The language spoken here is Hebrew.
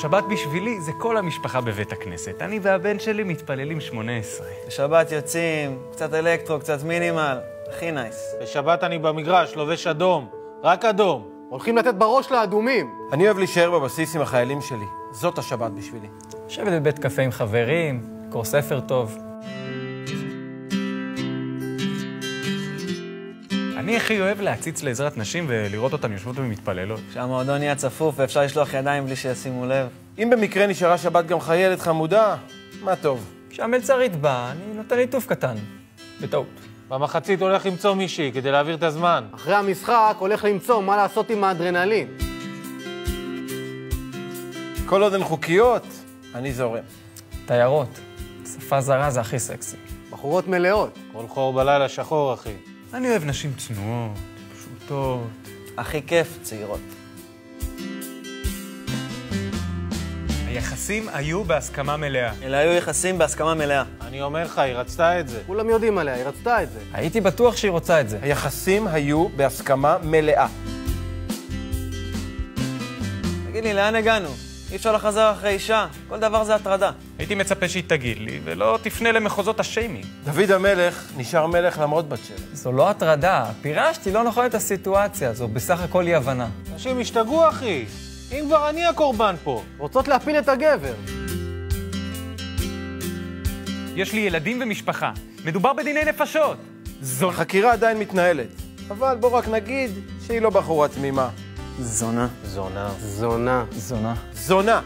שבת בשבילי זה כל המשפחה בבית הכנסת. אני והבן שלי מתפללים 18. בשבת יוצאים, קצת אלקטרו, קצת מינימל. הכי נייס. בשבת אני במגרש, לובש אדום. רק אדום. הולכים לתת בראש לאדומים. אני אוהב להישאר בבסיס עם החיילים שלי. זאת השבת בשבילי. לשבת בבית קפה עם חברים, לקרוא ספר טוב. אני הכי אוהב להציץ לעזרת נשים ולראות אותן יושבות ומתפללות. שהמועדון נהיה צפוף ואפשר לשלוח ידיים בלי שישימו לב. אם במקרה נשארה שבת גם חיילת חמודה, מה טוב. כשהמלצרית באה, אני נותן ליטוף קטן. בטעות. במחצית הולך למצוא מישהי כדי להעביר את הזמן. אחרי המשחק הולך למצוא מה לעשות עם האדרנלין. כל עוד הן חוקיות, אני זורם. תיירות. שפה זרה זה הכי סקסי. בחורות מלאות. כל חור בלילה שחור, אחי. אני אוהב נשים צנועות, פשוטות. הכי כיף, צעירות. היחסים היו בהסכמה מלאה. אלה היו יחסים בהסכמה מלאה. אני אומר לך, היא רצתה את זה. כולם יודעים עליה, היא רצתה את זה. הייתי בטוח שהיא רוצה את זה. היחסים היו בהסכמה מלאה. תגיד לי, לאן הגענו? אי אפשר לחזר אחרי אישה. כל דבר זה הטרדה. הייתי מצפה שהיא תגיד לי, ולא תפנה למחוזות השיימינג. דוד המלך נשאר מלך למרות בת שבע. זו לא הטרדה. פירשתי לא נכון את הסיטואציה. זו בסך הכל אי הבנה. אנשים השתגעו, אחי. אם כבר אני הקורבן פה. רוצות להפיל את הגבר. יש לי ילדים ומשפחה. מדובר בדיני נפשות. החקירה עדיין מתנהלת, אבל בוא רק נגיד שהיא לא בחורה תמימה. זונה. זונה. זונה. זונה. זונה.